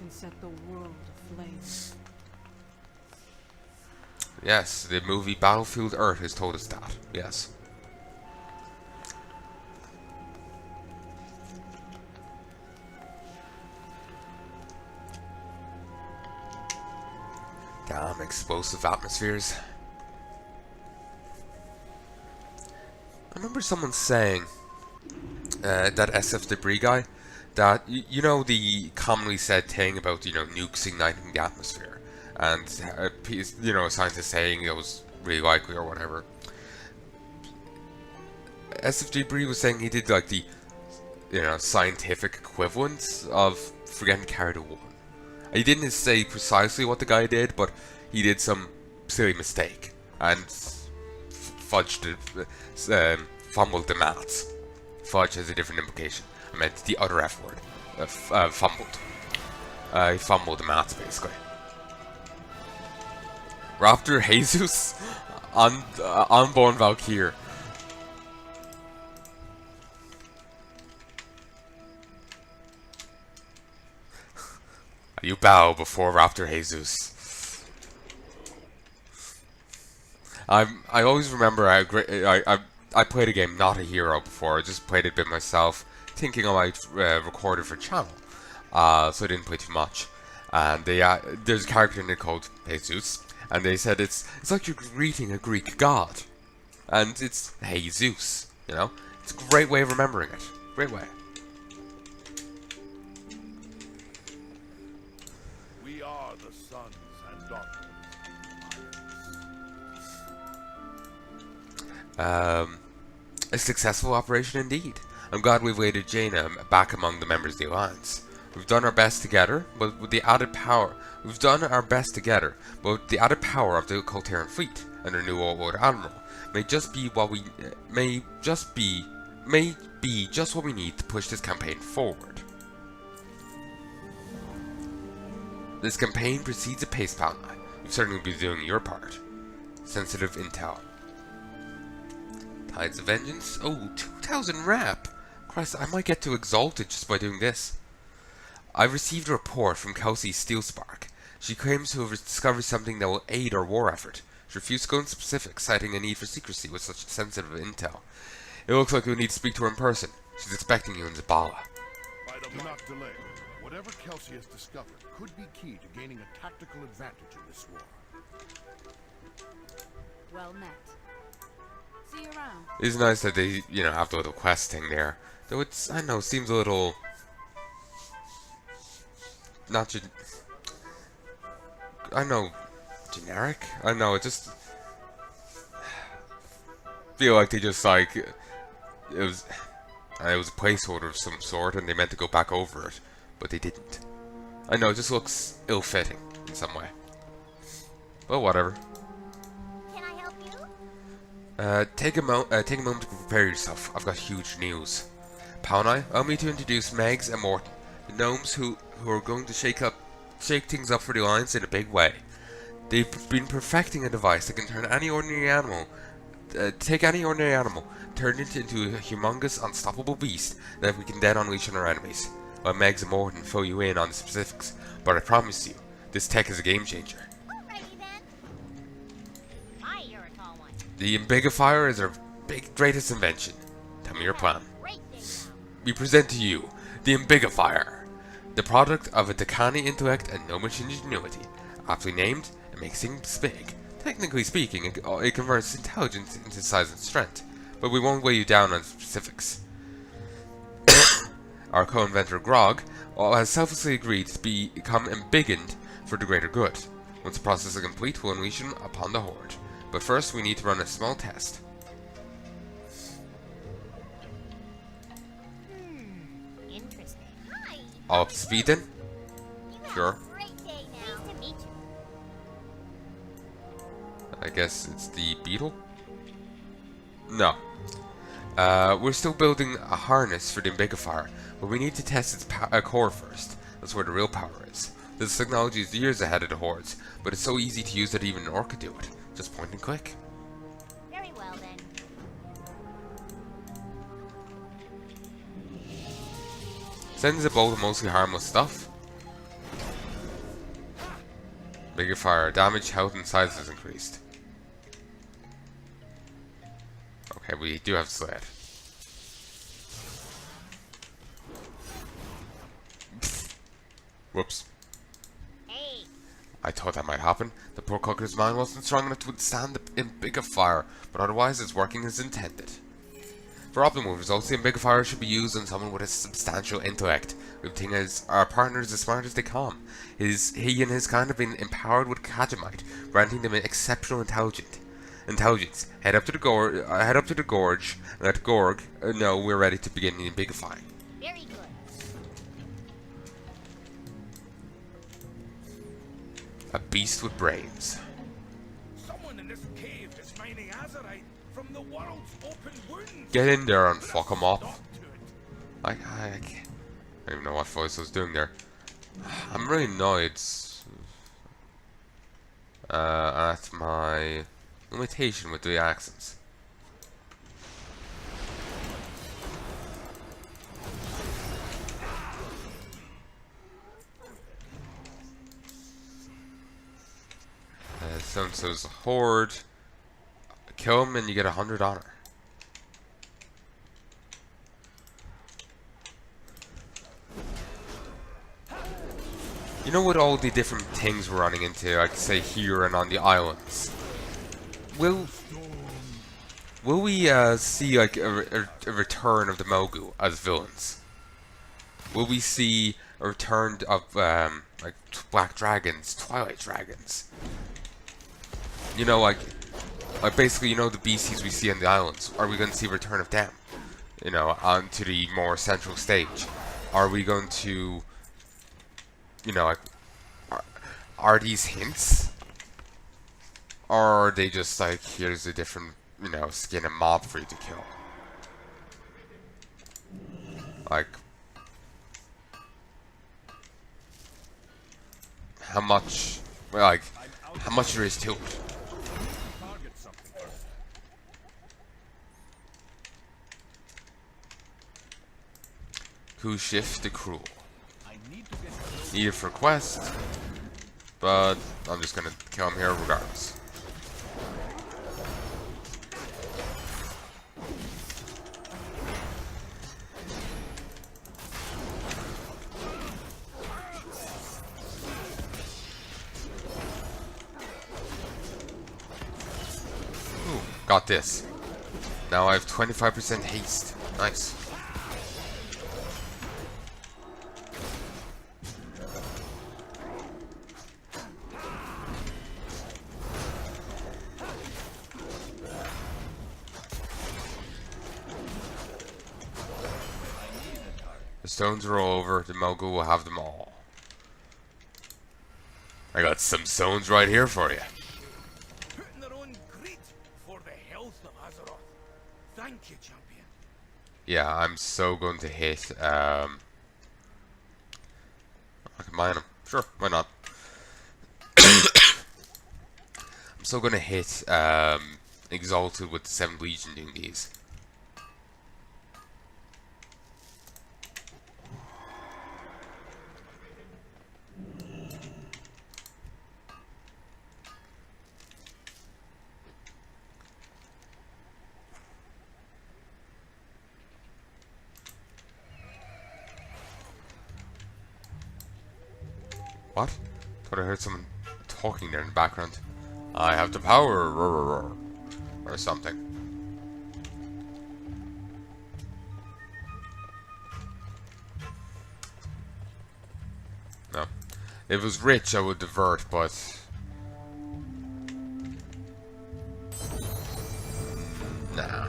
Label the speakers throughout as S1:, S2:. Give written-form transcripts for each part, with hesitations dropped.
S1: can set the world aflame.
S2: Yes, the movie Battlefield Earth has told us that. Yes. Damn, explosive atmospheres. I remember someone saying, that SF Debris guy, that, you know the commonly said thing about, nukes igniting the atmosphere, and, a scientist saying it was really likely or whatever. SF Debris was saying he did, like, the, scientific equivalent of forgetting to carry the one. He didn't say precisely what the guy did, but he did some silly mistake, and fudged it, fumbled the maths. Fudge has a different implication. I meant the other F word. Fumbled. He fumbled the maths, basically. Raptor Jesus on Born Valkyr. You bow before Raptor Jesus. I always remember I played a game, not a hero, before. I just played it a bit myself, thinking I might record it for channel. So I didn't play too much. And there's a character in it called Jesus, and they said it's like you're greeting a Greek god, and it's Jesus. It's a great way of remembering it. Great way.
S3: We are the sons and daughters.
S2: A successful operation indeed. I'm glad we've waited Jaina back among the members of the Alliance. We've done our best together, but with the added power of the Coltarian fleet and their new Lord Admiral may be just what we need to push this campaign forward. This campaign proceeds at pace, Palnai. You've certainly been doing your part. Sensitive intel. Tides of Vengeance? Oh, 2,000 rep! Christ, I might get too exalted just by doing this. I've received a report from Kelsey Steelspark. She claims to have discovered something that will aid our war effort. She refused to go into specifics, citing a need for secrecy with such sensitive intel. It looks like we'll need to speak to her in person. She's expecting you in Zabala.
S3: Do not delay. Whatever Kelsey has discovered could be key to gaining a tactical advantage in this war.
S1: Well met. See you around.
S2: It's nice that they, have the little quest thing there. Though it's, I don't know, seems a little... I know, generic? I don't know, it just... feel like they just, it was a placeholder of some sort, and they meant to go back over it, but they didn't. I know, it just looks ill-fitting in some way. But whatever.
S4: Can I help you?
S2: Take a moment to prepare yourself. I've got huge news. Palnai, allow me to introduce Megs and Morton, the gnomes who are going to shake things up for the Alliance in a big way. They've been perfecting a device that can turn any ordinary animal, turn it into a humongous, unstoppable beast that we can then unleash on our enemies. While Megs and Morton fill you in on the specifics, but I promise you, this tech is a game changer.
S4: Alrighty then. Hi, you're a tall one.
S2: The Imbigifier is our greatest invention. Tell me your plan.
S4: Great thing now.
S2: We present to you the Imbigifier, the product of a Dakani intellect and gnomish ingenuity. Aptly named, it makes things big. Technically speaking, it converts intelligence into size and strength, but we won't weigh you down on specifics. Our co-inventor Grong has selflessly agreed to become embiggened for the greater good. Once the process is complete, we'll unleash him upon the Horde. But first, we need to run a small test.
S4: Interesting. Hi.
S2: All up to speed then?
S4: You
S2: Sure.
S4: have a great day now. Nice to meet you.
S2: I guess it's the beetle? No. We're still building a harness for the Imbigifier, but we need to test its core first. That's where the real power is. This technology is years ahead of the Hordes, but it's so easy to use that even an orc could do it. Just point and click.
S4: Very well then.
S2: Sends a bolt of mostly harmless stuff. Bigger fire. Damage, health, and size is increased. Okay, we do have sled. Whoops.
S4: Hey,
S2: I thought that might happen. The poor cooker's mind wasn't strong enough to withstand the bigger fire, but otherwise it's working as intended. For optimal results, the bigger fire should be used on someone with a substantial intellect. The thing is, our partner is as smart as they come. He and his kind have been empowered with Kajamite, granting them an exceptional intelligence. Head up to the gorge, and let Gorg know we're ready to begin the bigifying.
S4: very good.
S2: A beast with brains.
S5: Someone in this cave is mining Azeroth from the world's open wounds.
S2: Get in there and fuck him up.
S5: Stop to it.
S2: I can't. I don't even know what voice I was doing there. I'm really annoyed at my limitation with the accents. So-and-so's a horde. Kill him and you get 100 honor. You know, with all the different things we're running into, like say here and on the islands, will we see like a return of the Mogu as villains? Will we see a return of like black dragons, twilight dragons? You know, like basically, you know, the beasties we see on the islands. Are we going to see a return of them? You know, onto the more central stage. Are we going to, you know, like, are these hints? Or are they just like, here's a different, you know, skin and mob for you to kill? Like, how much, well, like, how much there is to it?
S3: Target something first.
S2: Who shifts the cruel?
S3: I need to get
S2: Needed for quest, but I'm just gonna kill him here regardless. Ooh, got this. Now I have 25% haste. Nice. The stones are all over, the Mogu will have them all. I got some stones right here for you.
S5: Putting their own greed for the health of Azeroth. Thank you, champion.
S2: Yeah, I'm so going to hit, I can mine them. Sure, why not? I'm still going to hit, Exalted with the 7th Legion doing these. What? Thought I heard someone talking there in the background. I have the power, or something. No. If it was rich, I would divert, but... Nah.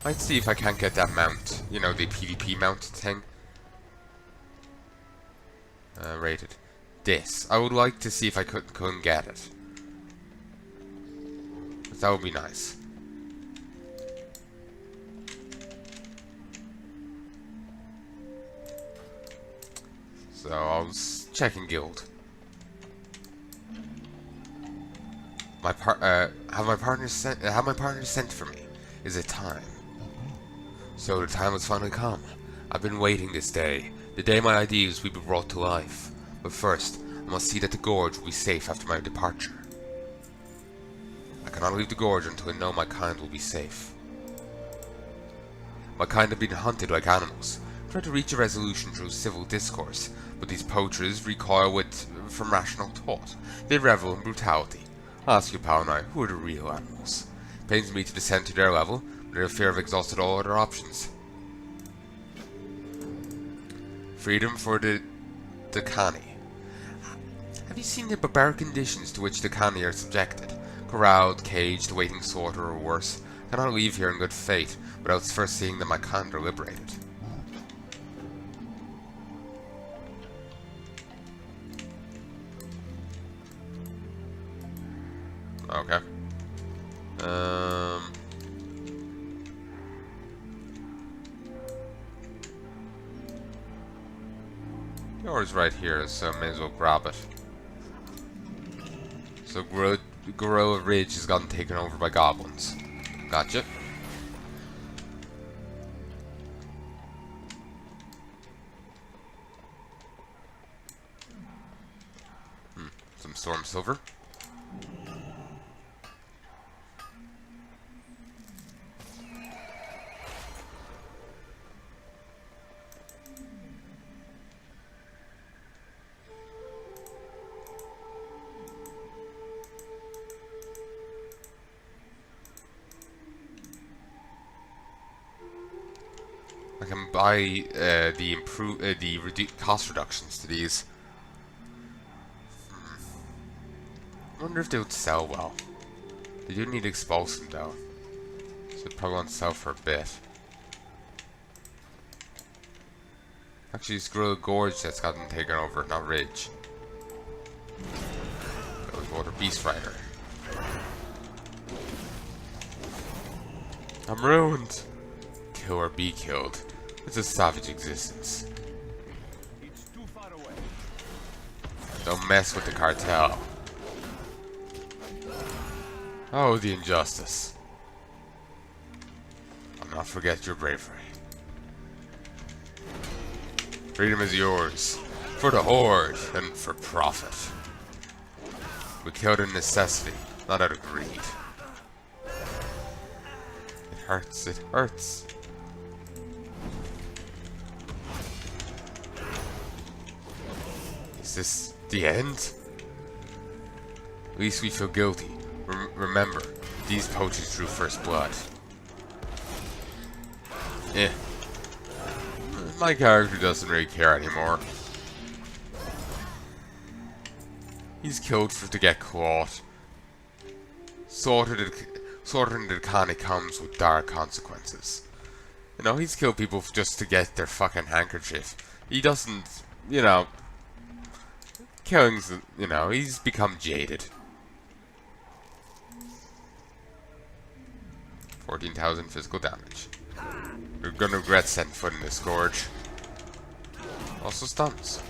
S2: Might see if I can't get that mount. You know, the PvP mount thing. Rated. this. I would like to see if I couldn't get it. That would be nice. So I was checking guild. Have my partner sent for me? Is it time? So the time has finally come. I've been waiting this day. The day my ideas will be brought to life. But first, I must see that the gorge will be safe after my departure. I cannot leave the gorge until I know my kind will be safe. My kind have been hunted like animals. Try to reach a resolution through civil discourse, but these poachers recoil from rational thought. They revel in brutality. Ask your Palnai, who are the real animals? It pains me to descend to their level, but their fear have exhausted all other options. Freedom for the Kani. Have you seen the barbaric conditions to which the Kani are subjected? Corralled, caged, awaiting slaughter or worse. I cannot leave here in good faith, without first seeing that my kind are liberated. Okay. Yours right here, so I may as well grab it. So Gorilla Ridge has gotten taken over by goblins. Gotcha. Some storm silver. I can buy the cost reductions to these. I wonder if they would sell well. They do need expulsion though, so they probably won't sell for a bit. Actually, it's Gorilla Gorge that's gotten taken over, not Ridge. Water Beast Rider. I'm ruined. Kill or be killed. It's a savage existence.
S3: It's too far away.
S2: Don't mess with the cartel. Oh, the injustice. I'll not forget your bravery. Freedom is yours. For the Horde and for profit. We killed in necessity, not out of greed. It hurts, it hurts. Is this the end? At least we feel guilty. Remember, these poachers drew first blood. Eh. My character doesn't really care anymore. He's killed to get caught. Slaughtering the Kani comes with dire consequences. You know, he's killed people just to get their fucking handkerchief. He doesn't, you know... Killing's, you know, he's become jaded. 14,000 physical damage. You're gonna regret setting foot in this gorge. Also stuns.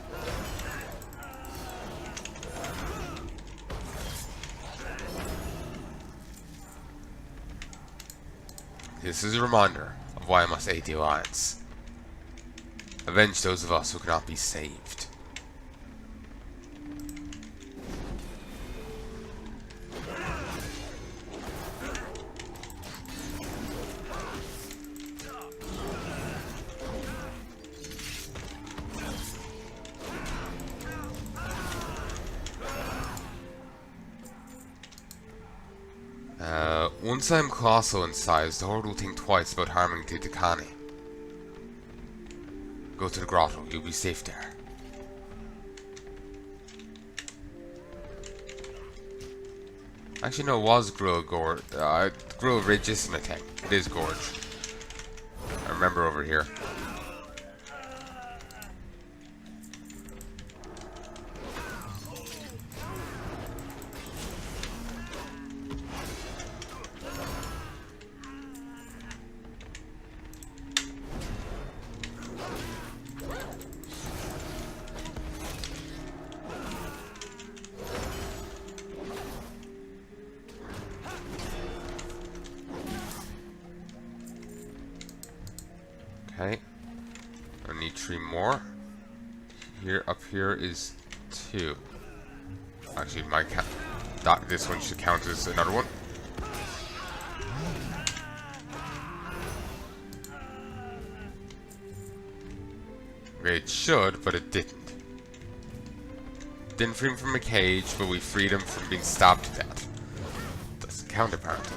S2: This is a reminder of why I must aid the Alliance. Avenge those of us who cannot be saved. Once I'm colossal in size, the Horde will think twice about harming the Kani. Go to the grotto, you'll be safe there. Actually, no, it was Gorilla Ridge isn't a thing. It is Gorge. I remember over here. 3 more. Here, up here is 2. Actually, this one should count as another one. Okay, it should, but it didn't. Didn't free him from a cage, but we freed him from being stabbed to death. Doesn't count apparently.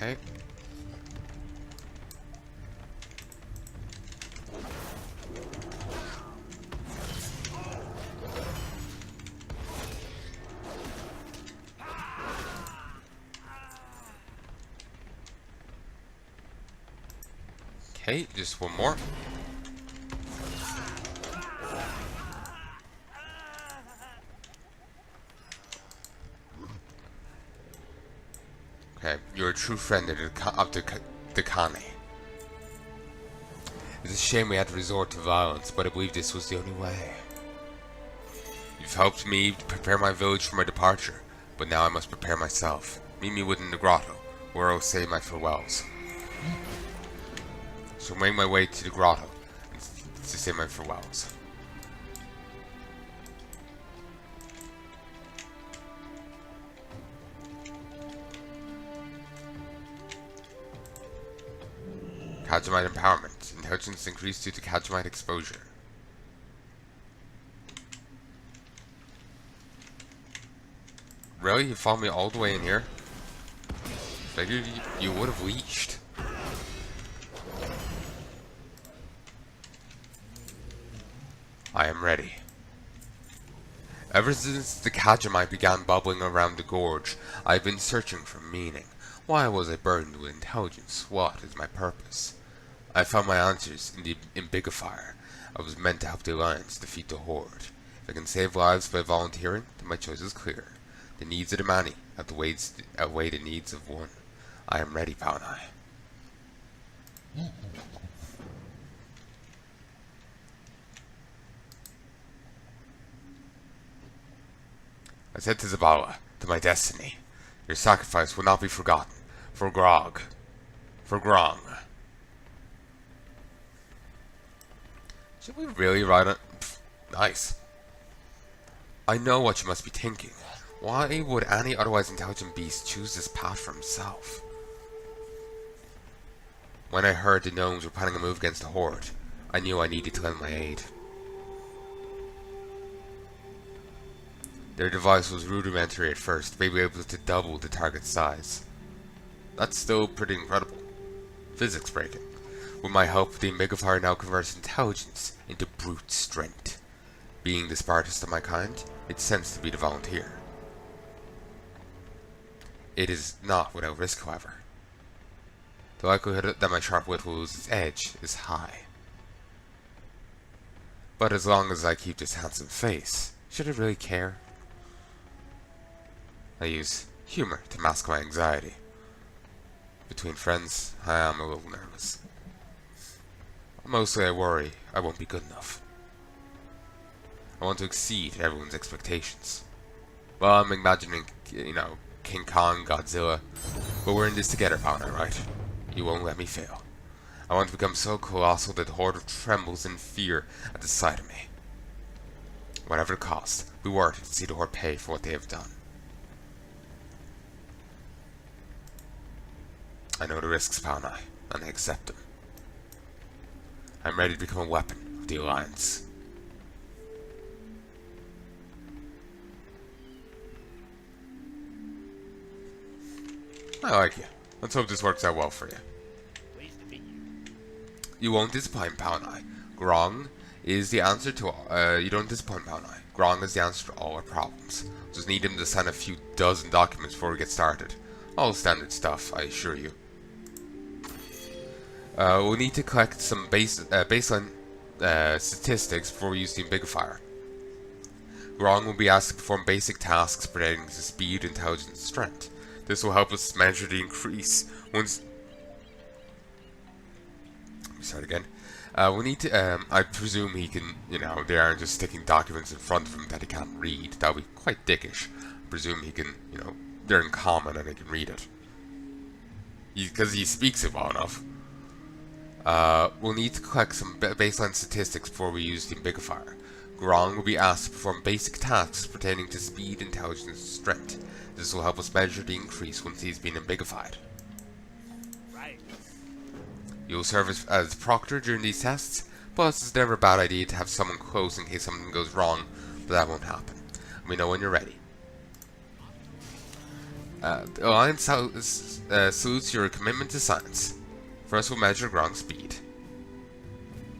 S2: Okay. Okay, just one more. Okay, you're a true friend of the Kane. It's a shame we had to resort to violence, but I believe this was the only way. You've helped me prepare my village for my departure, but now I must prepare myself. Meet me within the grotto, where I'll say my farewells. So make my way to the grotto to say my farewells. Kajamite empowerment. Intelligence increased due to Kajamite exposure. Really? You followed me all the way in here? Figured you would have leashed. I am ready. Ever since the Kajamite began bubbling around the gorge, I have been searching for meaning. Why was I burdened with intelligence? What is my purpose? I found my answers in the Imbigifier. I was meant to help the Alliance defeat the Horde. If I can save lives by volunteering, then my choice is clear. The needs of the many outweigh the needs of one. I am ready, Palnai. I said to Zabala, to my destiny, your sacrifice will not be forgotten. For Grong. For Grong. Should we really ride on? Pfft, nice. I know what you must be thinking. Why would any otherwise intelligent beast choose this path for himself? When I heard the gnomes were planning a move against the Horde, I knew I needed to lend my aid. Their device was rudimentary at first, but they were able to double the target's size. That's still pretty incredible. Physics breaking. With my help, the Imbigifier now converts intelligence into brute strength. Being the smartest of my kind, it's sensed to be the volunteer. It is not without risk, however. The likelihood that my sharp wit will lose its edge is high. But as long as I keep this handsome face, should I really care? I use humor to mask my anxiety. Between friends, I am a little nervous. Mostly I worry I won't be good enough. I want to exceed everyone's expectations. Well, I'm imagining, King Kong, Godzilla, but we're in this together, Palnai, right? You won't let me fail. I want to become so colossal that the Horde trembles in fear at the sight of me. Whatever the cost, we work to see the Horde pay for what they have done. I know the risks, Palnai, and I accept them. I'm ready to become a weapon of the Alliance. I like you. Let's hope this works out well for you.
S5: Pleased to meet you.
S2: You won't disappoint, Palnai. Grong is the answer to all. You don't disappoint, Palnai. Grong is the answer to all our problems. Just need him to sign a few dozen documents before we get started. All standard stuff, I assure you. We'll need to collect some baseline statistics before we use the Imbigifier. Grong will be asked to perform basic tasks pertaining to speed, intelligence, and strength. This will help us measure the increase once... Let me start again. We need to, I presume he can, they aren't just sticking documents in front of him that he can't read. That would be quite dickish. I presume he can, they're in common and he can read it. Because he speaks it well enough. We'll need to collect some baseline statistics before we use the Ambigifier. Grong will be asked to perform basic tasks pertaining to speed, intelligence, and strength. This will help us measure the increase once he's been ambigified.
S5: Right.
S2: You will serve as proctor during these tests, plus it's never a bad idea to have someone close in case something goes wrong, but that won't happen. Let me know when you're ready. The Alliance salutes your commitment to science. First we'll measure Grong's speed.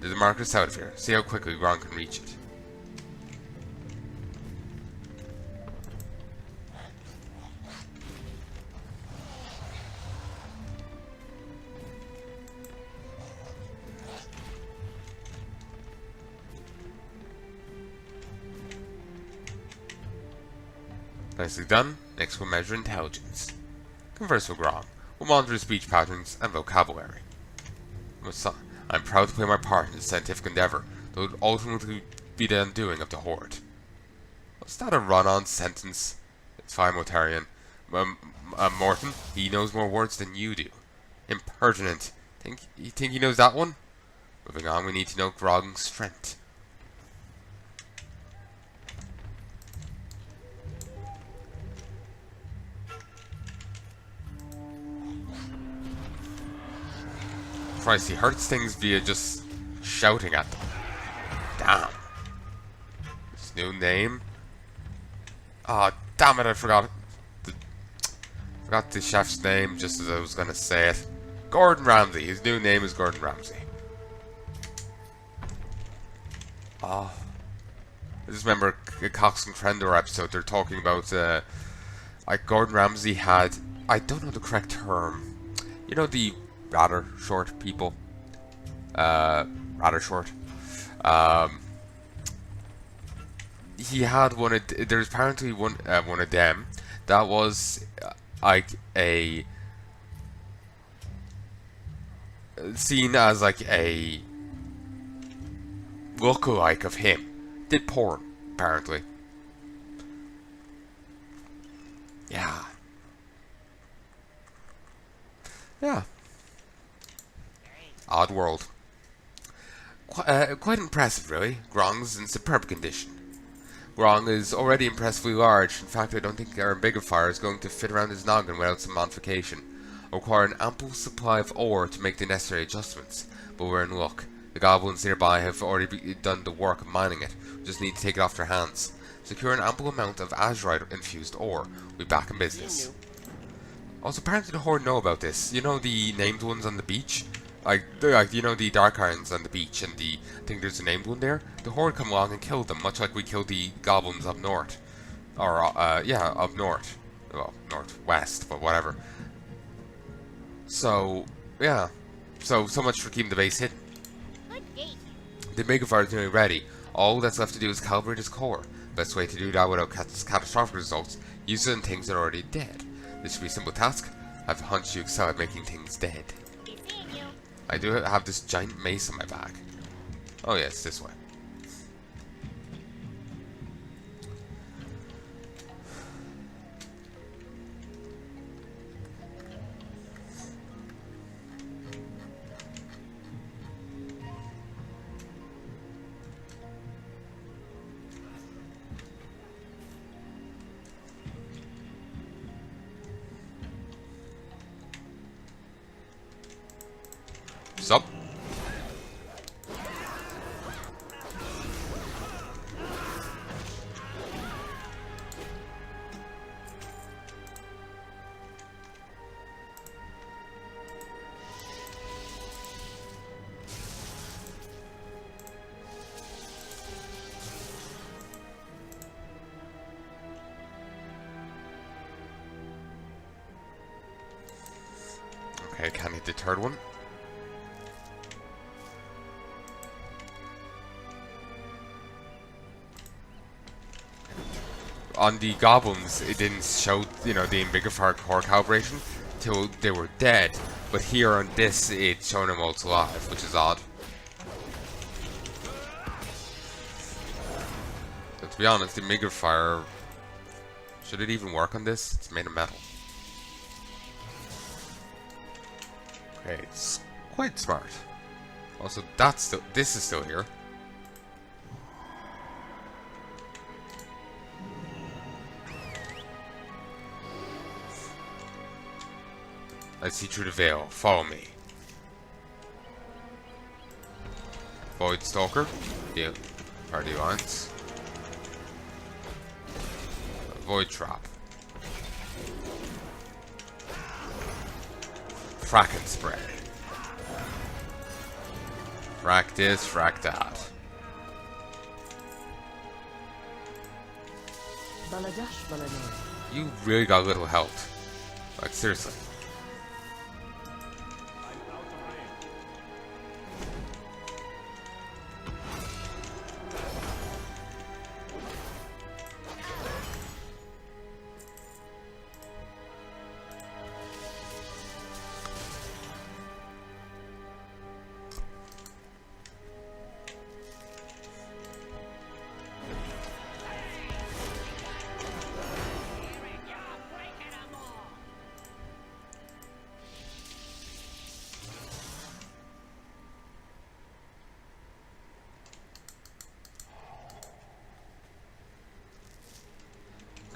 S2: There's a marker south of here. See how quickly Grong can reach it. Nicely done. Next we'll measure intelligence. Converse with Grong. We'll monitor speech patterns and vocabulary. I'm proud to play my part in this scientific endeavor, though it would ultimately be the undoing of the Horde. Was that a run-on sentence? It's fine, Motarian. Morton, he knows more words than you do. Impertinent. You think he knows that one? Moving on, we need to know Grong's strength. Christ, he hurts things via just shouting at them. Damn. His new name? Ah, oh, damn it, I forgot the chef's name just as I was gonna say it. Gordon Ramsay. His new name is Gordon Ramsay. Oh. I just remember a Cox and Trendor episode, they're talking about, like Gordon Ramsay had, I don't know the correct term. You know the rather short people. Rather short. He had one of. There's apparently one of them that was like a seen as like a lookalike of him. Did porn apparently. Yeah. Yeah. Odd world. Quite impressive, really. Grong's in superb condition. Grong is already impressively large. In fact, I don't think our Ambigifier is going to fit around his noggin without some modification. I'll require an ample supply of ore to make the necessary adjustments, but we're in luck. The goblins nearby have already done the work of mining it. We just need to take it off their hands. Secure an ample amount of Azeroth-infused ore. We'll be back in business. Also, apparently the Horde know about this. You know the named ones on the beach? Like you know the Dark Irons on the beach, and I think there's a named one there. The Horde come along and killed them, much like we killed the goblins up north, or yeah, up north, well, northwest, but whatever. So yeah, so much for keeping the base hidden.
S4: Good day.
S2: The Ambigifier is nearly ready. All that's left to do is calibrate its core. Best way to do that without catastrophic results: use it on things that are already dead. This should be a simple task. I have a hunch you excel at making things dead. I do have this giant mace on my back. Oh yes, this way. Sup? Okay, can't hit the third one. On the goblins, it didn't show, the Ambigifier core calibration till they were dead. But here on this, it's showing them all alive, which is odd. be honest, the magnifier, should it even work on this? It's made of metal. Okay, it's quite smart. Also, this is still here. I see through the veil. Follow me. Void Stalker. Yeah. Party lines. Void Trap. Frack and Spray. Frack this, frack that. You really got little health. Like, seriously.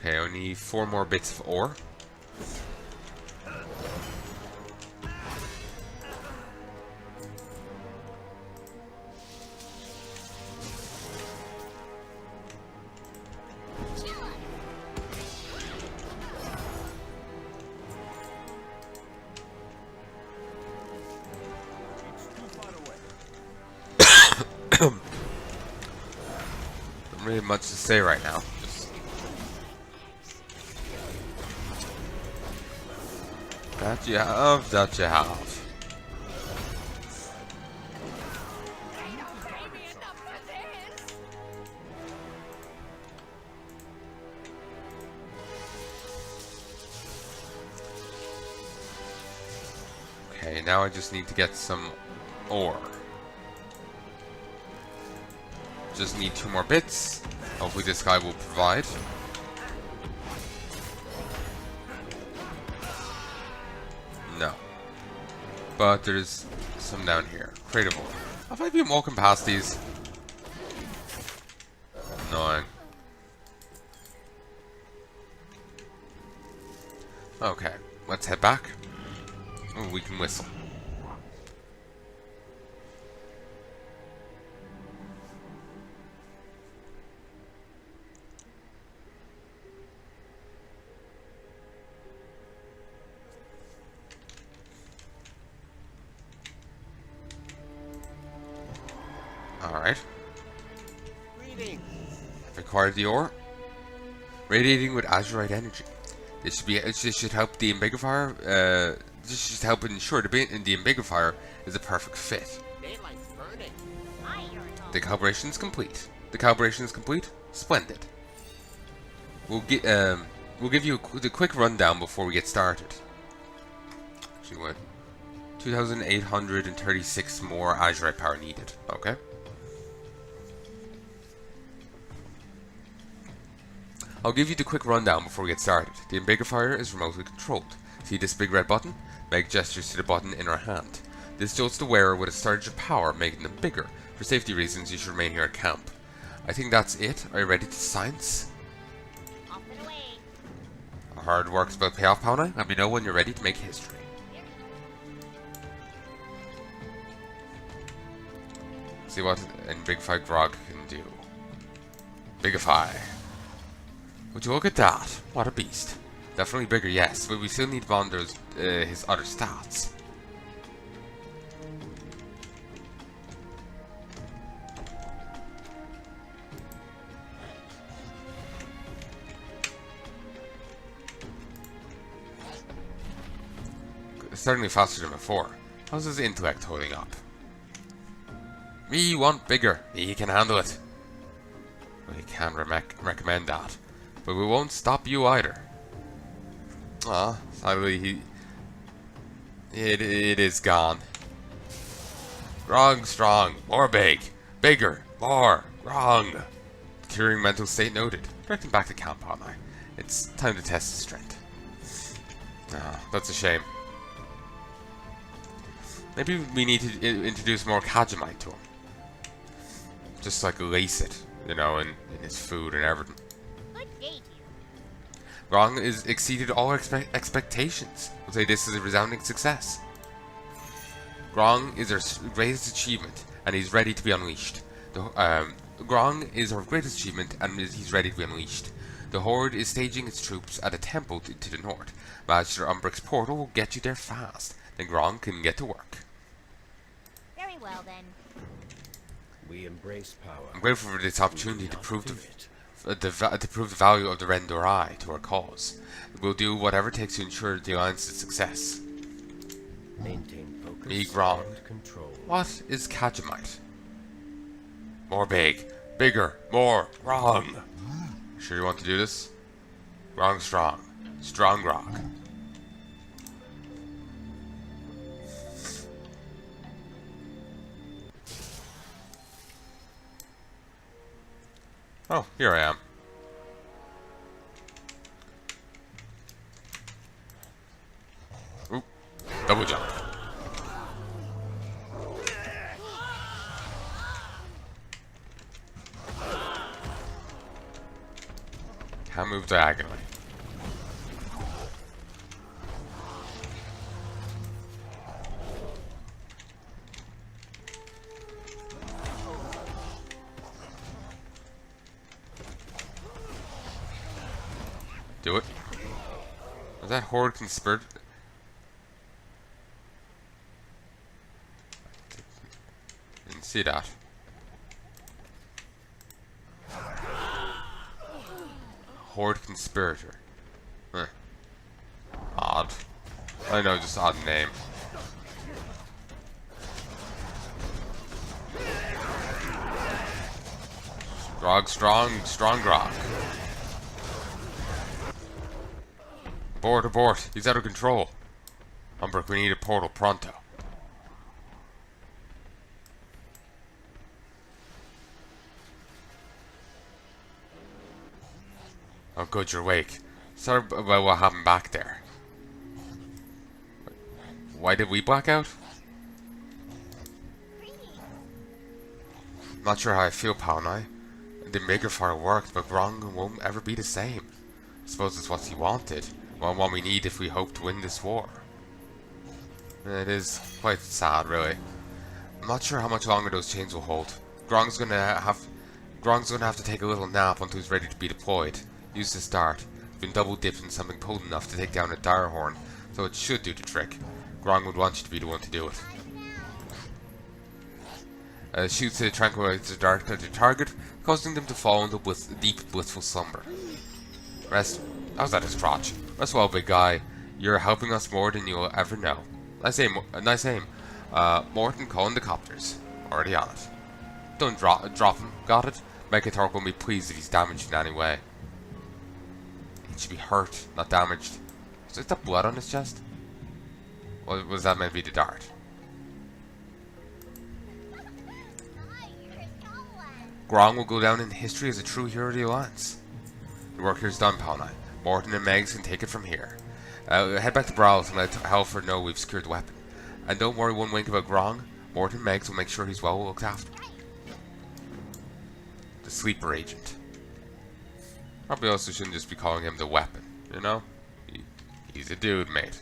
S2: Okay, I need 4 more bits of ore. Not really much to say right now. That you have, that you have. Okay, now I just need to get some ore. Just need 2 more bits. Hopefully this guy will provide. No. But there's some down here. Crateable. Have I been walking past these? Annoying. Okay, let's head back. Oh, we can whistle. Alright. Acquired the ore. Radiating with Azurite energy. This should help the Ambiguifier. This should help ensure the Ambiguifier is a perfect fit. The calibration is complete. The calibration is complete. Splendid. We'll give you the quick rundown before we get started. Actually, what? 2,836 more Azurite power needed. Okay. I'll give you the quick rundown before we get started. The Ambiguifier is remotely controlled. See this big red button? Make gestures to the button in our hand. This jolts the wearer with a surge of power, making them bigger. For safety reasons, you should remain here at camp. I think that's it. Are you ready to science?
S4: Off and away.
S2: Our hard work's about to pay off, Palnai. Let me know when you're ready to make history. See what Ambigify Grog can do. Bigify. Would you look at that? What a beast. Definitely bigger, yes, but we still need Vonder's, his other stats. It's certainly faster than before. How's his intellect holding up? Me want bigger. He can handle it. We can recommend that. But we won't stop you either. Ah, sadly it is gone. Grong strong, more big, bigger, more, Grong. Deteriorating mental state noted. Directing back to camp, Palnai. It's time to test his strength. Ah, that's a shame. Maybe we need to introduce more Kajamite to him. Just like lace it, you know, in his food and everything.
S4: Good day to you.
S2: Grong is exceeded all our expectations. We'll say this is a resounding success. Grong is our greatest achievement, and he's ready to be unleashed. Grong is our greatest achievement, and he's ready to be unleashed. The Horde is staging its troops at a temple to the north. Master Umbrick's portal will get you there fast. Then Grong can get to work.
S4: Very well then.
S6: We embrace power.
S2: I'm grateful for this opportunity to prove the value of the Rendorai to our cause. We'll do whatever it takes to ensure the Alliance's success.
S6: Maintain focus
S2: Me, Grong.
S6: and control.
S2: What is Kajamite? More big. Bigger. More. Grong. Sure you want to do this? Grong strong. Strong Grog. Oh, here I am. Oop. Double jump. Can't move diagonally. Do it. Was that Horde conspired? Didn't see that. Horde conspirator. Huh. Odd. I know, just odd name. Grog strong Grog. Abort. He's out of control. Umbrick, we need a portal pronto. Oh good, you're awake. Sorry about what happened back there. Why did we black out? Not sure how I feel, Palnai. The Maker Fire worked, but Grong won't ever be the same. I suppose it's what he wanted. Well, what we need if we hope to win this war. It is quite sad, really. I'm not sure how much longer those chains will hold. Grong's gonna have to take a little nap until he's ready to be deployed. Use this dart. Been double dipped in something potent enough to take down a dire horn, so it should do the trick. Grong would want you to be the one to do it. Shoots a tranquilizer dart at the target, causing them to fall into deep blissful slumber. Rest. I was at his crotch. Rest well, big guy. You're helping us more than you'll ever know. Nice aim. Morton calling the copters. Already on it. Don't drop him. Got it? Mechathork won't be pleased if he's damaged in any way. He should be hurt, not damaged. Is that blood on his chest? Or was that meant to be the dart? Grong will go down in history as a true hero of the Alliance. The work here's done, Palnai. Morton and Megs can take it from here. Head back to Brawls and let Helfer know we've secured the weapon. And don't worry one wink about Grong. Morton and Megs will make sure he's well looked after. The sleeper agent. Probably also shouldn't just be calling him the weapon, you know? He's a dude, mate.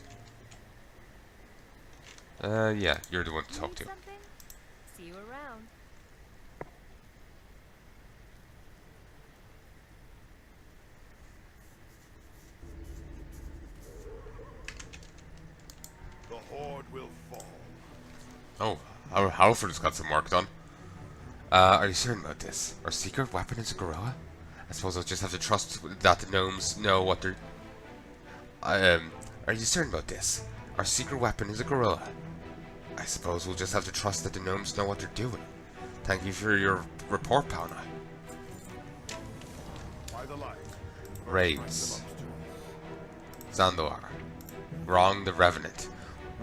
S2: Yeah, you're the one to talk to.
S1: See you around.
S3: The Horde will fall.
S2: Oh, Halford's got some work done. Are you certain about this? Our secret weapon is a gorilla? I suppose I'll just have to trust that the gnomes know what they're... Are you certain about this? Our secret weapon is a gorilla. I suppose we'll just have to trust that the gnomes know what they're doing. Thank you for your report, Palnai.
S3: By the light.
S2: Raids. Zandoar. Grong the Revenant.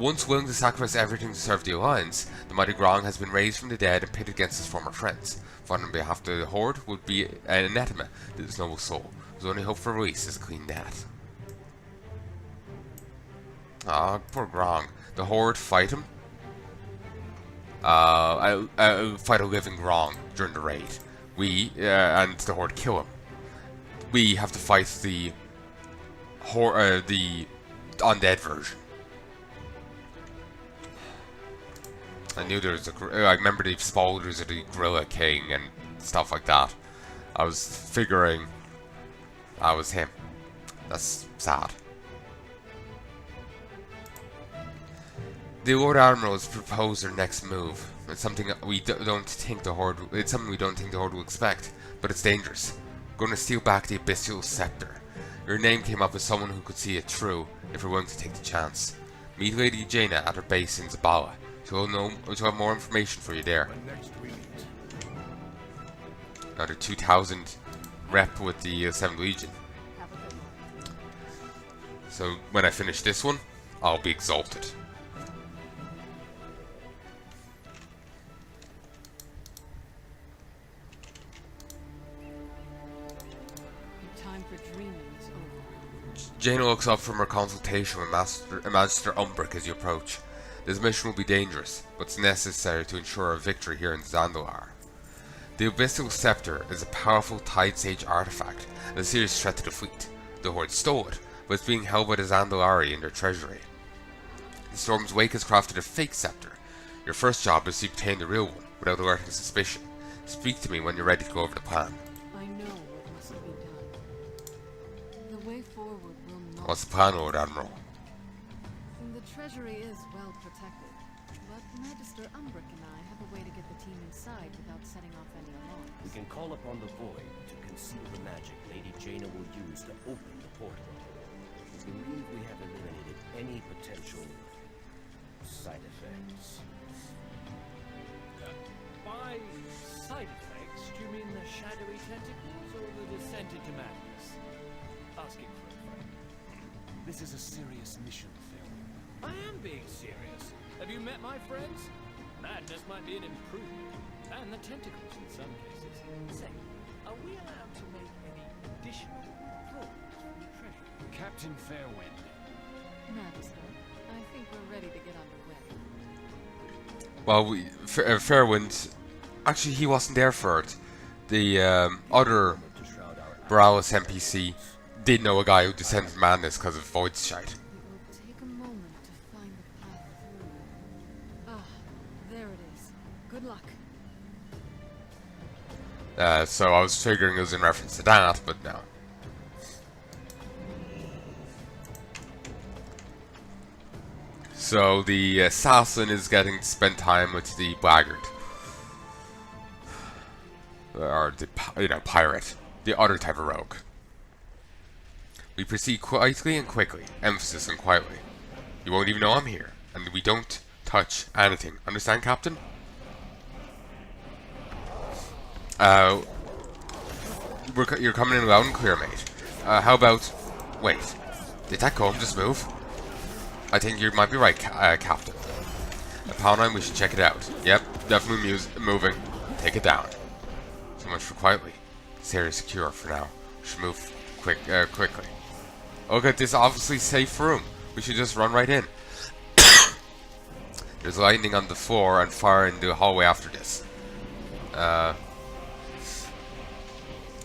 S2: Once willing to sacrifice everything to serve the Alliance, the mighty Grong has been raised from the dead and pitted against his former friends. Fighting on behalf of the Horde would be an anathema to his noble soul. His only hope for release is a clean death. Ah, poor Grong. The Horde fight him. I'll fight a living Grong during the raid. We, and the Horde kill him. We have to fight the undead version. I knew there was I remember the spoilers of the Gorilla King and stuff like that. I was figuring that was him. That's sad. The Lord Admiral has proposed our next move. It's something we don't think the Horde. It's something we don't think the Horde will expect, but it's dangerous. We're going to steal back the Abyssal Scepter. Your name came up as someone who could see it through if we're willing to take the chance. Meet Lady Jaina at her base in Zabala. She'll have more information for you there.
S3: Next we meet.
S2: Another 2,000 rep with the 7th Legion. So when I finish this one, I'll be exalted.
S1: Time for dreaming is over.
S2: Jaina looks up from her consultation with Magister Umbric as you approach. This mission will be dangerous, but it's necessary to ensure our victory here in Zandalar. The Abyssal Scepter is a powerful Tide Sage artifact and a serious threat to the fleet. The Horde stole it, but it's being held by the Zandalari in their treasury. The Storm's Wake has crafted a fake scepter. Your first job is to obtain the real one, without alerting suspicion. Speak to me when you're ready to go over the plan.
S1: I know what must be done. The way forward will not.
S2: What's the plan, Lord Admiral?
S1: The treasury is well protected, but Magister Umbric and I have a way to get the team inside without setting off any alarms.
S6: We can call upon the Void to conceal the magic Lady Jaina will use to open the portal. We believe we have eliminated any potential side effects.
S7: By side effects, do you mean the shadowy tentacles or the descent into madness? Asking for a friend.
S5: This is a serious mission, Phil.
S7: I am being serious. Have you met my friends? Madness might be an improvement, and the tentacles in some cases. Say, are we allowed to make any additional withdrawals from the treasury?
S5: Captain Fairwind.
S1: Magister, I think we're ready to get underway.
S2: Well, Fairwind, actually he wasn't there for it. The other Borealis NPC did know a guy who descended madness because of Void's shite.
S1: It will take a moment to find the path through. Ah, there it is. Good luck.
S2: So I was figuring it was in reference to that, but no. So the assassin is getting to spend time with the blackguard, or the pirate, the other type of rogue. We proceed quietly and quickly. Emphasis on quietly. You won't even know I'm here, and we don't touch anything. Understand, Captain? You're coming in loud and clear, mate. How about... Wait. Did that comb just move? I think you might be right, Captain. The Palnai, we should check it out. Yep, definitely moving. Take it down. So much for quietly. This area is secure for now. We should move quickly. Look at this obviously safe room. We should just run right in. There's lightning on the floor and fire in the hallway after this.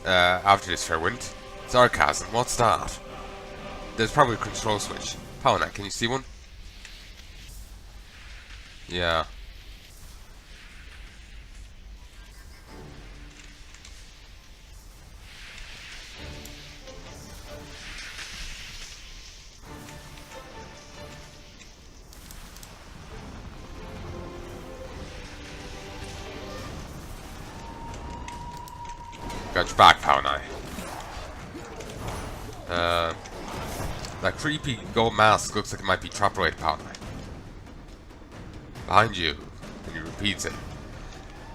S2: After this, Fairwind. Sarcasm, what's that? There's probably a control switch. Palnai, can you see one? Yeah. Got your back, Palnai. That creepy gold mask looks like it might be trapped away to Palnai. Behind you, and he repeats it.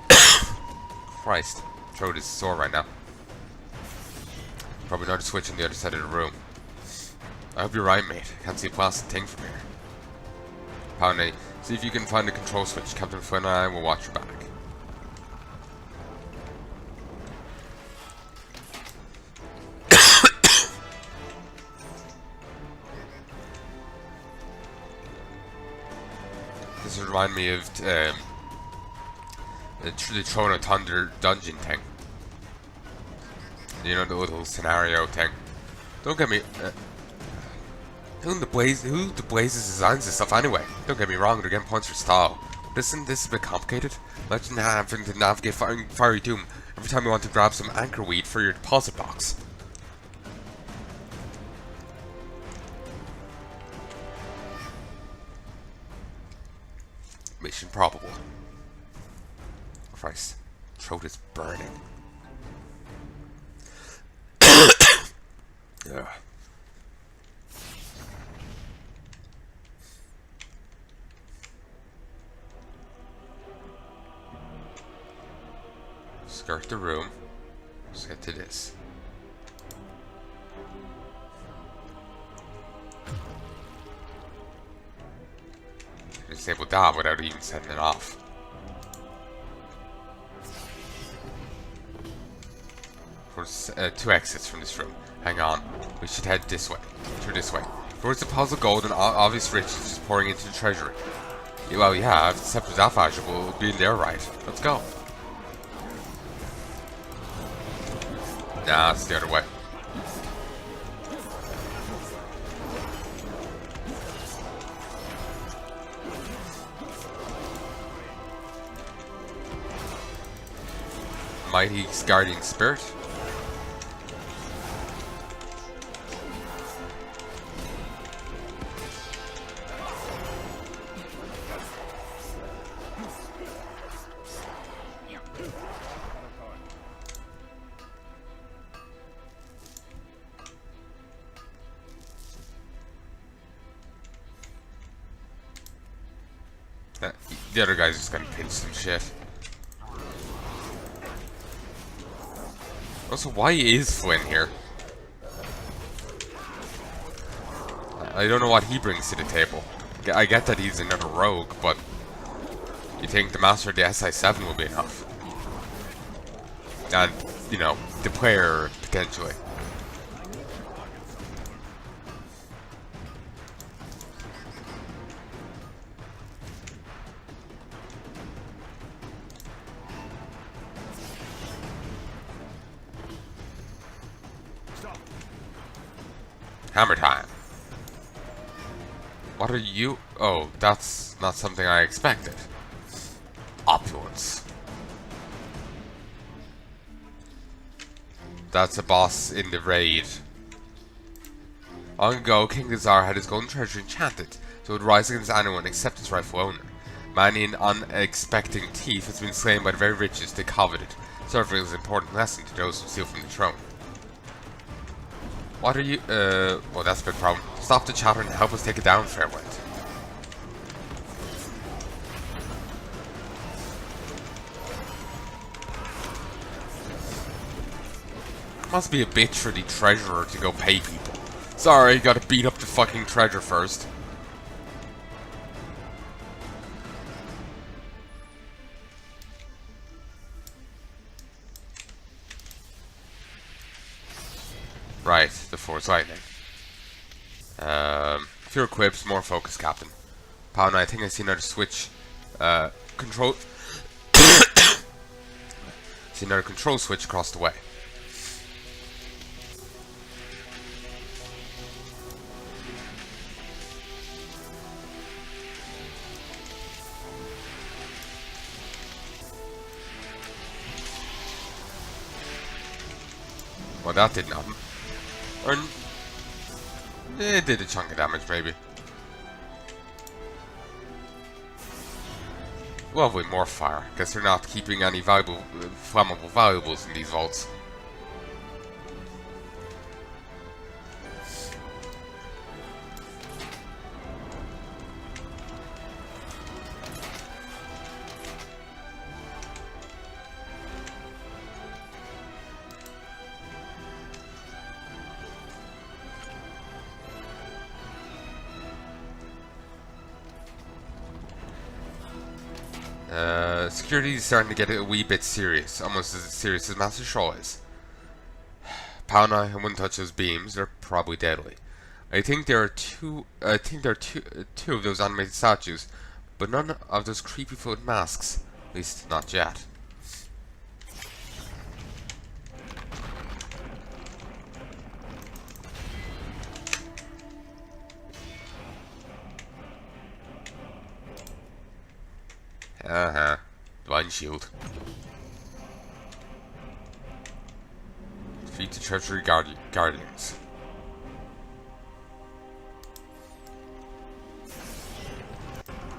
S2: Christ, throat is sore right now. Probably another switch on the other side of the room. I hope you're right, mate. Can't see a plastic thing from here. Palnai, see if you can find the control switch. Captain Flynn and I will watch your back. This reminds me of the Throne of Thunder dungeon thing. You know, the little scenario thing. Don't get me. Who the blazes designs this stuff anyway? Don't get me wrong, they're getting points for style. But isn't this a bit complicated? Imagine having to navigate Fiery Doom every time you want to grab some anchor weed for your deposit box. Mission probable. Christ, throat is burning. Ugh. Skirt the room. Let's get to this. Disable that without even setting it off. There's 2 exits from this room. Hang on. We should head this way. Through this way. Towards the puzzle gold and obvious riches just pouring into the treasury. Well, yeah, if the scepter's that valuable, it'll be in there, right? Let's go. Nah, it's the other way. Mighty guardian spirit. The other guy's just gonna pinch some shit. Also, why is Flynn here? I don't know what he brings to the table. I get that he's another rogue, but you think the master of the SI7 will be enough? And, you know, the player, potentially. Hammer time. What are you? Oh, that's not something I expected. Opulence. That's a boss in the raid. Long ago, King Gazar had his golden treasure enchanted, so it would rise against anyone except its rightful owner. Many an unexpecting thief has been slain by the very riches they coveted, serving as an important lesson to those who steal from the throne. What are you, well, that's a big problem. Stop the chatter and help us take it down, Fairwind. Must be a bitch for the treasurer to go pay people. Sorry, gotta beat up the fucking treasure first. Right, the Force Lightning. Fewer quips, more focus, Captain. Palnai, I think I see another switch. Control. See another control switch across the way. Well, that did nothing. Or it did a chunk of damage, maybe. Well, with more fire. Guess they're not keeping any valuable, flammable valuables in these vaults. security is starting to get a wee bit serious, almost as serious as Master Shaw is. Palnai, I wouldn't touch those beams, they're probably deadly. I think there are two of those animated statues, but none of those creepy floating masks. At least not yet. Divine Shield. Defeat the Treasury Guardians.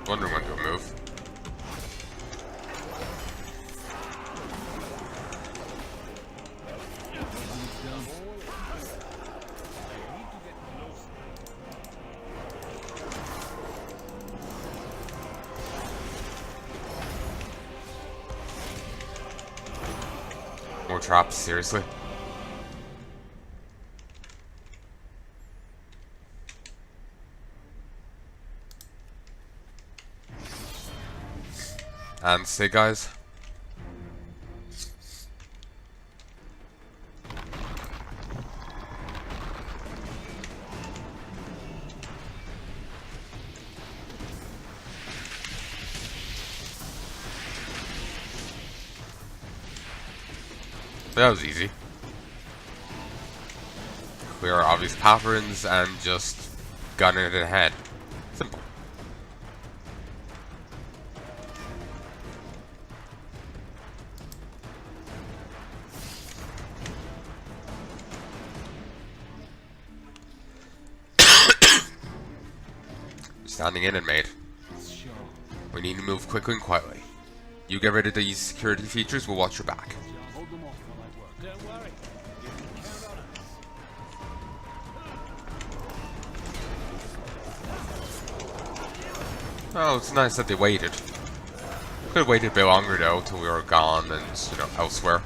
S2: Wondering when to move. More traps, seriously? And say, guys, that was easy. Clear our obvious patterns and just gun it ahead. Simple. Standing in it, mate. We need to move quickly and quietly. You get rid of these security features, we'll watch your back.
S7: Don't worry. You can count on us.
S2: Oh, it's nice that they waited. Could have waited a bit longer though, till we were gone and, you know, elsewhere.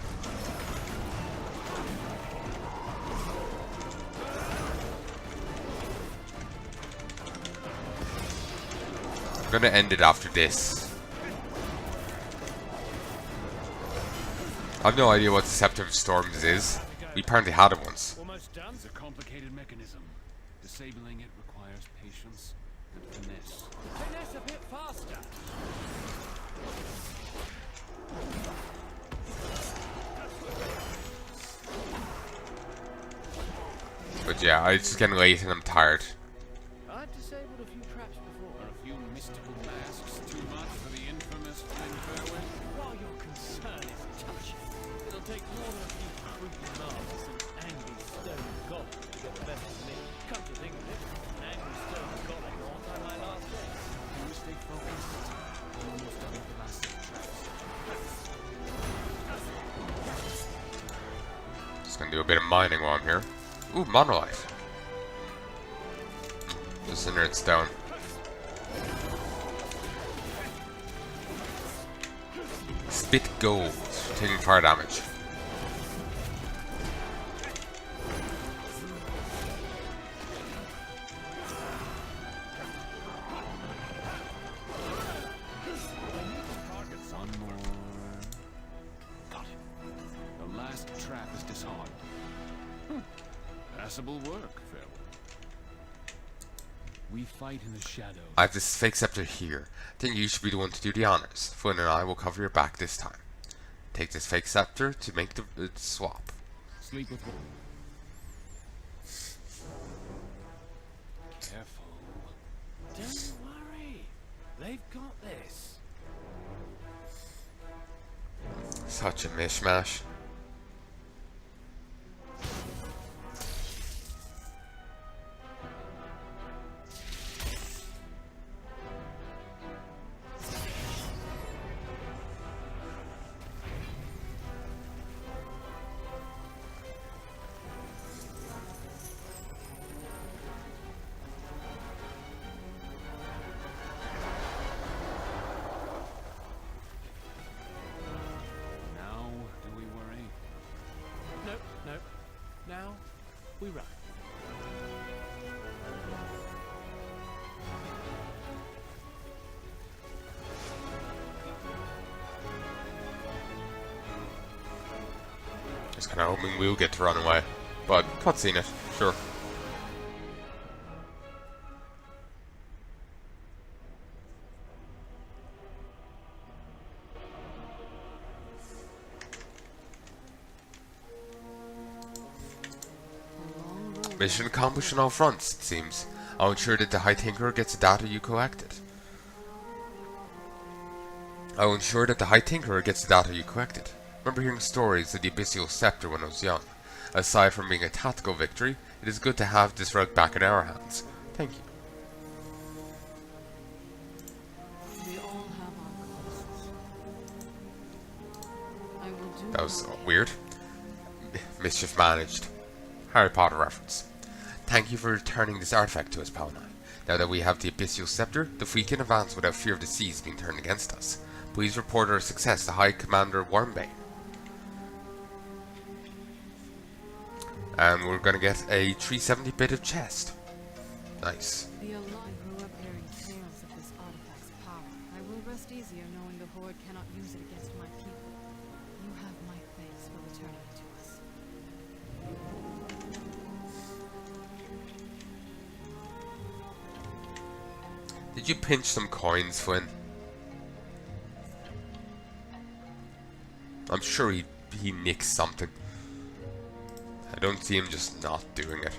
S2: I'm gonna end it after this. I have no idea what Deceptive Storms is. We apparently had it once.
S7: Almost done.
S8: It's a complicated mechanism. Disabling it requires patience and finesse.
S7: Finesse a bit faster.
S2: But yeah, it's just getting late and I'm tired.
S7: I've disabled a few traps before.
S8: Are a few mystical masks too much for the infamous Flynn Fairway?
S7: While your concern is touching, it'll take more than a few creepy masks and angry stone goblins to get the best of me. Come to think of it, an angry stone goblin on my last day.
S8: You stay focused. Almost done with the last set of traps.
S2: Just gonna do a bit of mining while I'm here. Ooh, monolith. Just in it's down. Spit gold, taking fire damage.
S8: One more. Got it. The last trap is disarmed. Passable work, Phil. We fight in the shadows.
S2: I have this fake scepter here. I think you should be the one to do the honors. Flynn and I will cover your back this time. Take this fake scepter to make the swap.
S8: Sleep with one. Careful.
S7: Don't worry, they've got this.
S2: Such a mishmash.
S8: Now, do we work
S2: was kind of hoping we'll get to run away. But, cutscene it, sure. Mission accomplished on all fronts, it seems. I'll ensure that the High Tinkerer gets the data you collected. Remember hearing stories of the Abyssal Scepter when I was young. Aside from being a tactical victory, it is good to have this relic back in our hands. Thank you.
S1: We all have our costs. I will do
S2: That was
S1: my
S2: weird. Mischief managed. Harry Potter reference. Thank you for returning this artifact to us, Palnai. Now that we have the Abyssal Scepter, the fleet can advance without fear of the seas being turned against us. Please report our success to High Commander Wormbane. And we're gonna get a 370 bit of chest. Nice.
S1: The Alliance grew up hearing tales of this artifact's power. I will rest easier knowing the Horde cannot use it against my people. You have my thanks for returning it to us.
S2: Did you pinch some coins, Flynn? I'm sure he nicked something. I don't see him just not doing it.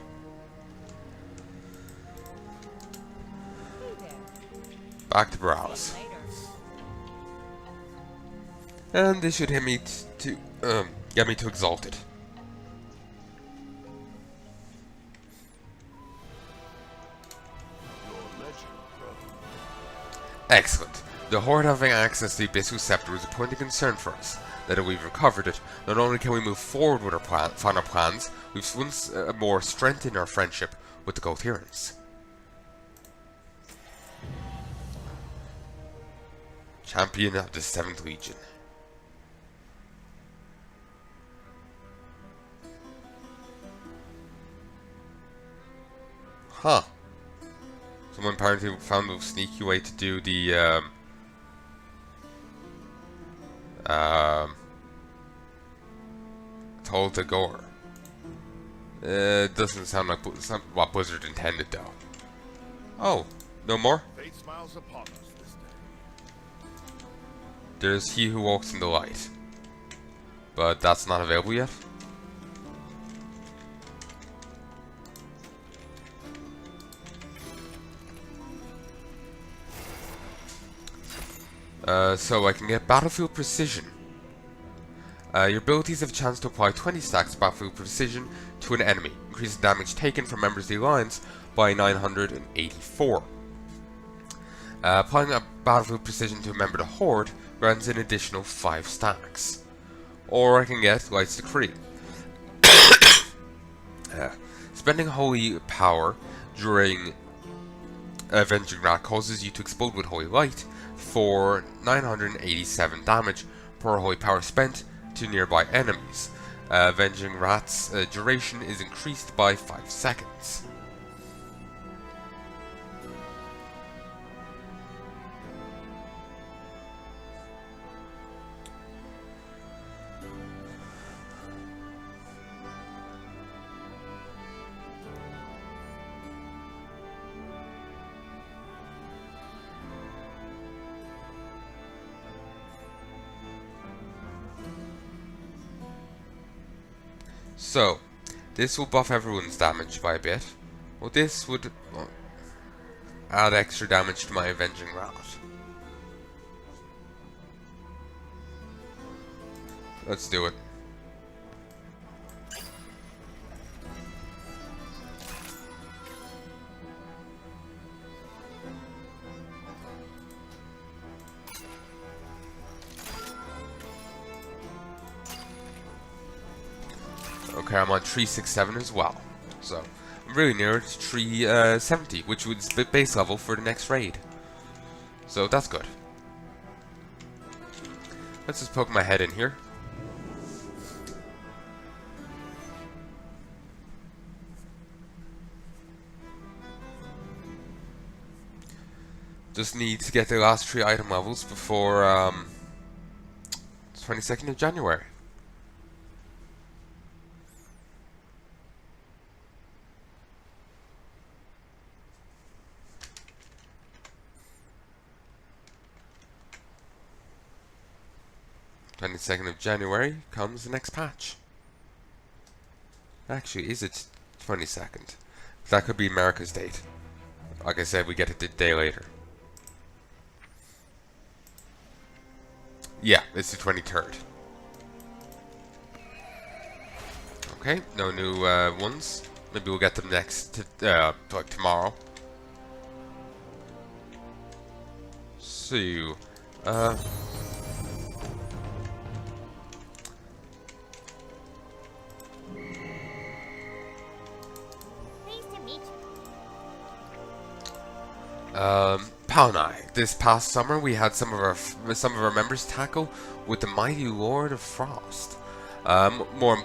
S2: Back to browse. And this should hit me to get me to Exalted. Excellent. The Horde having access to the Abyssal Scepter is a point of concern for us. Now that we've recovered it, not only can we move forward with our final plans, we've once more strengthened our friendship with the Gulthierans. Champion of the 7th Legion. Huh. Someone apparently found a sneaky way to do the Toll to Gore. It doesn't sound like what Blizzard intended though. Oh, no more?
S3: Fate smiles upon us this day.
S2: There's He Who Walks in the Light. But that's not available yet? So I can get Battlefield Precision. Your abilities have a chance to apply 20 stacks of Battlefield Precision to an enemy, increasing damage taken from members of the Alliance by 984. Applying a Battlefield Precision to a member of the Horde grants an additional 5 stacks. Or I can get Light's Decree. Spending Holy Power during Avenging Rat causes you to explode with Holy Light for 987 damage per Holy Power spent to nearby enemies. Avenging Rat's duration is increased by 5 seconds. So, this will buff everyone's damage by a bit. Well, this would add extra damage to my Avenging Rat. Let's do it. Okay, I'm on 367 as well, so I'm really near to 370, which was the base level for the next raid. So that's good. Let's just poke my head in here. Just need to get the last 3 item levels before 22nd of January. 22nd of January comes the next patch. Actually, is it 22nd? That could be America's date. Like I said, we get it a day later. Yeah, it's the 23rd. Okay, no new ones. Maybe we'll get them next, like tomorrow. So,
S4: Pleased to meet you.
S2: Palnai. This past summer, we had some of our members tackle with the mighty Lord of Frost. More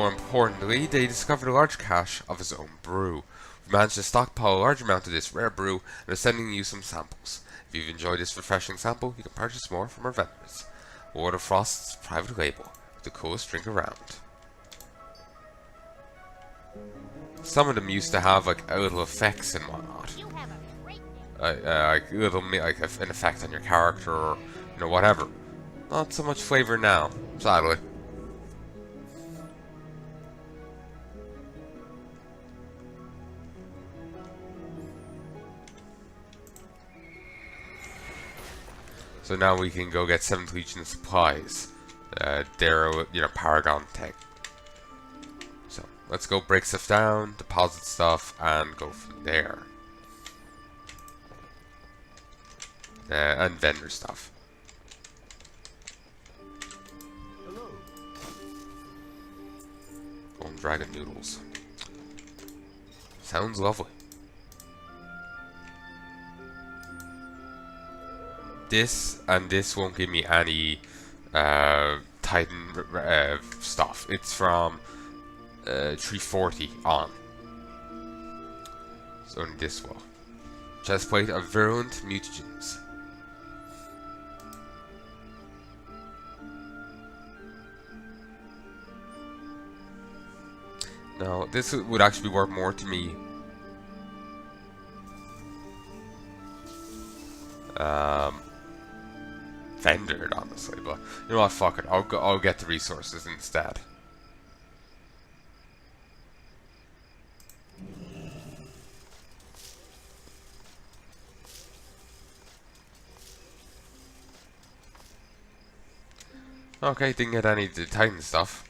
S2: importantly, they discovered a large cache of his own brew. We managed to stockpile a large amount of this rare brew and are sending you some samples. If you've enjoyed this refreshing sample, you can purchase more from our vendors. Lord of Frost's private label, the coolest drink around. Some of them used to have like little effects and whatnot.
S4: You have a great name.
S2: Like an effect on your character, or whatever. Not so much flavor now, sadly. So now we can go get 7th Legion supplies. Their Paragon thing. So let's go break stuff down, deposit stuff, and go from there. And vendor stuff.
S3: Hello.
S2: Golden Dragon noodles. Sounds lovely. This and this won't give me any Titan stuff. It's from 340 on. So only this will. Chestplate of virulent mutagens. Now, this would actually be worth more to me. Vendored, honestly, but you know what? Fuck it. I'll get the resources instead. Okay, didn't get any of the Titan stuff.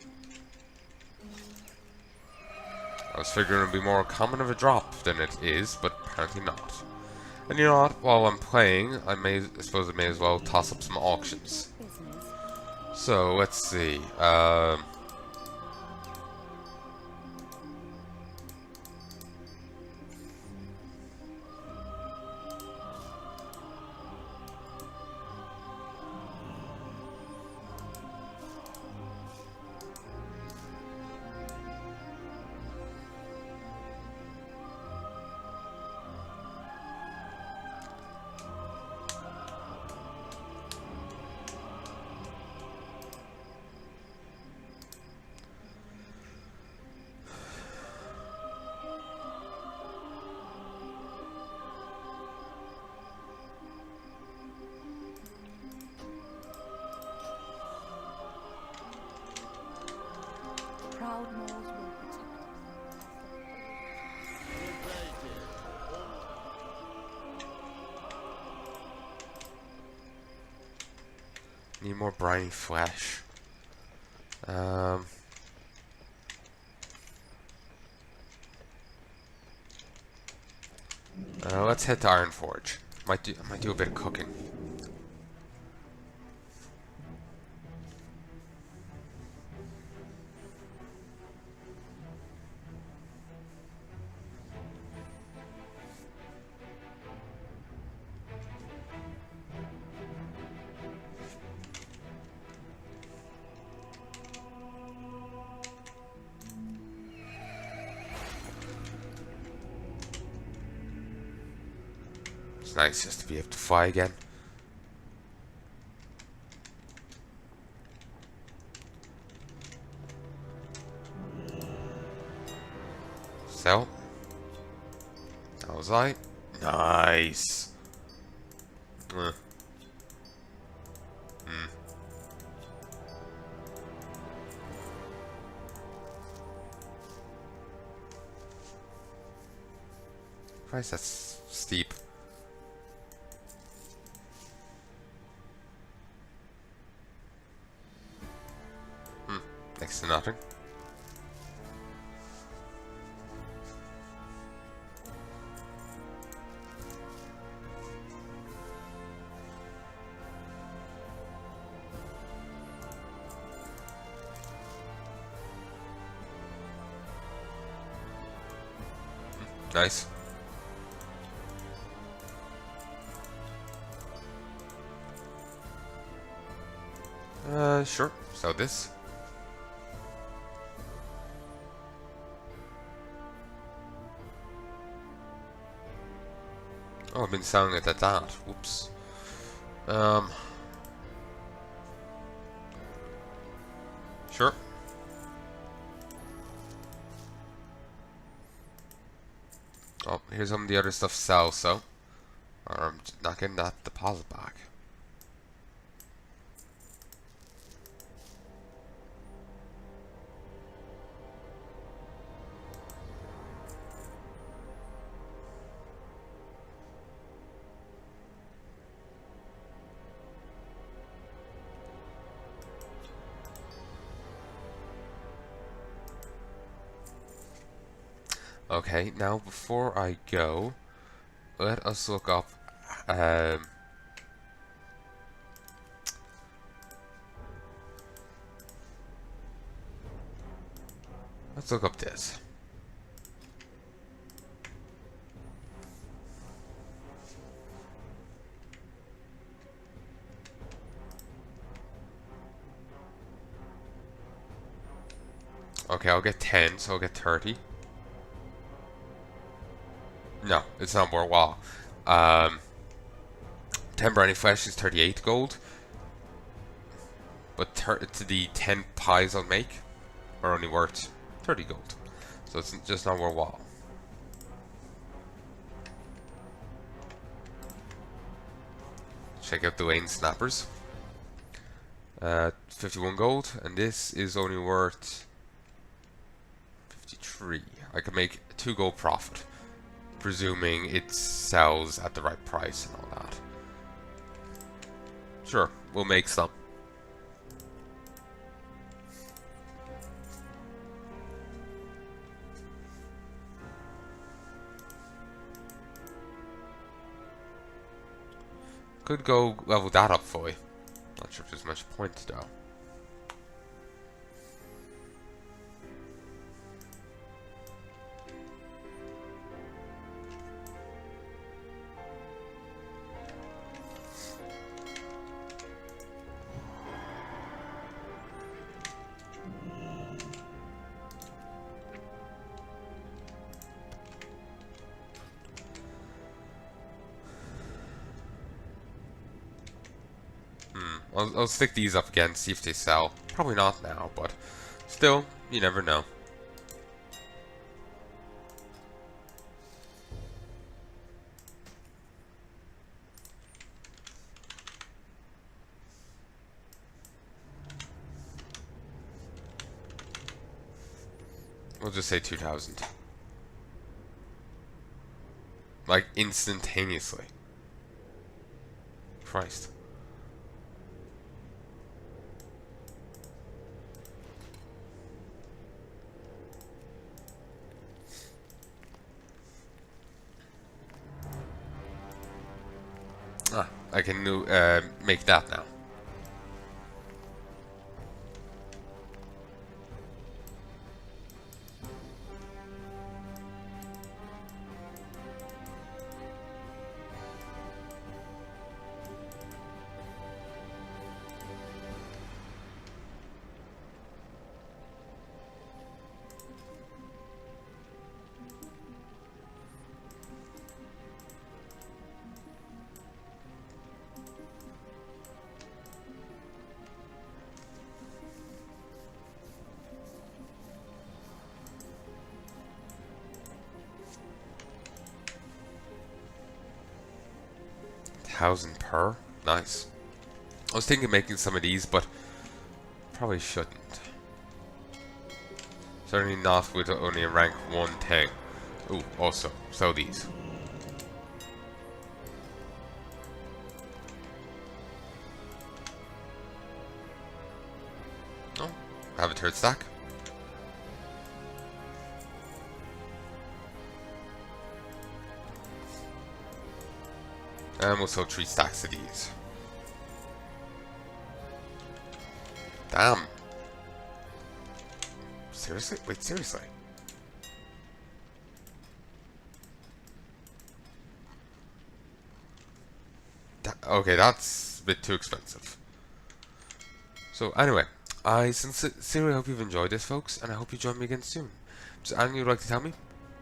S2: I was figuring it'd be more common of a drop than it is, but apparently not. And you know what? While I'm playing, I suppose I may as well toss up some auctions. So let's see.
S1: Proud moles will protect
S2: Need more briny flesh. Let's head to Ironforge. I might do a bit of cooking. It's nice just to be able to fly again. So, how was I? Nice. Christ, that's steep. Next to nothing. Nice. Sure. So this. Oh, I've been selling it at that. Whoops. Sure. Oh, here's some of the other stuff sell, so. Or I'm not getting that deposit back. Okay, now before I go, let us look up let's look up this. Okay, I'll get 10, so I'll get 30. No, it's not worthwhile. 10 brownie flesh is 38 gold. But the 10 pies I'll make are only worth 30 gold. So it's just not worthwhile. Check out the Wayne Snappers. 51 gold, and this is only worth 53. I can make 2 gold profit, presuming it sells at the right price and all that. Sure, we'll make some. Could go level that up fully. Not sure if there's much point though. I'll stick these up again, see if they sell. Probably not now, but still, you never know. We'll just say 2,000. Like, instantaneously. Christ. I can make that now. $1,000 per? Nice. I was thinking of making some of these, but probably shouldn't. Certainly not with only a rank 1 thing. Ooh, also, sell these. have a third stack. And we'll sell 3 stacks of these. Damn. Seriously? Wait, seriously? Okay, that's a bit too expensive. So anyway, I sincerely hope you've enjoyed this, folks, and I hope you join me again soon. Is there anything you'd like to tell me?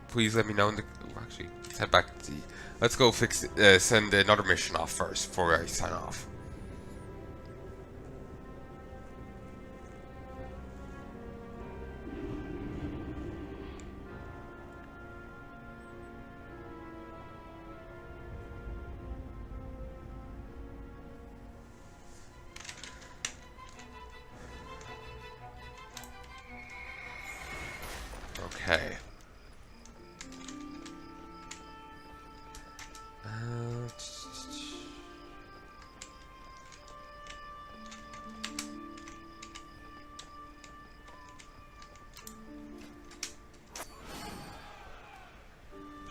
S2: Please let me know in the... Actually, let's head back to the... Let's go send another mission off first before I sign off. Okay.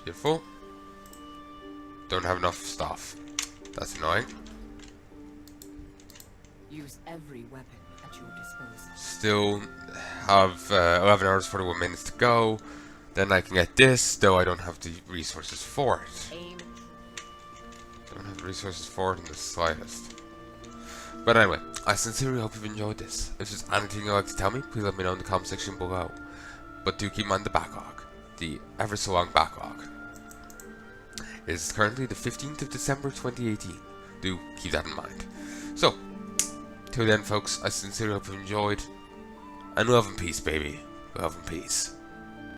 S2: Beautiful. Don't have enough stuff. That's annoying.
S9: Use every weapon at your disposal.
S2: Still have 11 hours, 41 minutes to go. Then I can get this, though I don't have the resources for it.
S9: Aim.
S2: Don't have the resources for it in the slightest. But anyway, I sincerely hope you've enjoyed this. If there's anything you'd like to tell me, please let me know in the comment section below. But do keep in mind the backlog. The ever so long backlog. It is currently the 15th of December 2018. Do keep that in mind. So, till then folks, I sincerely hope you enjoyed. And love and peace, baby. Love and peace.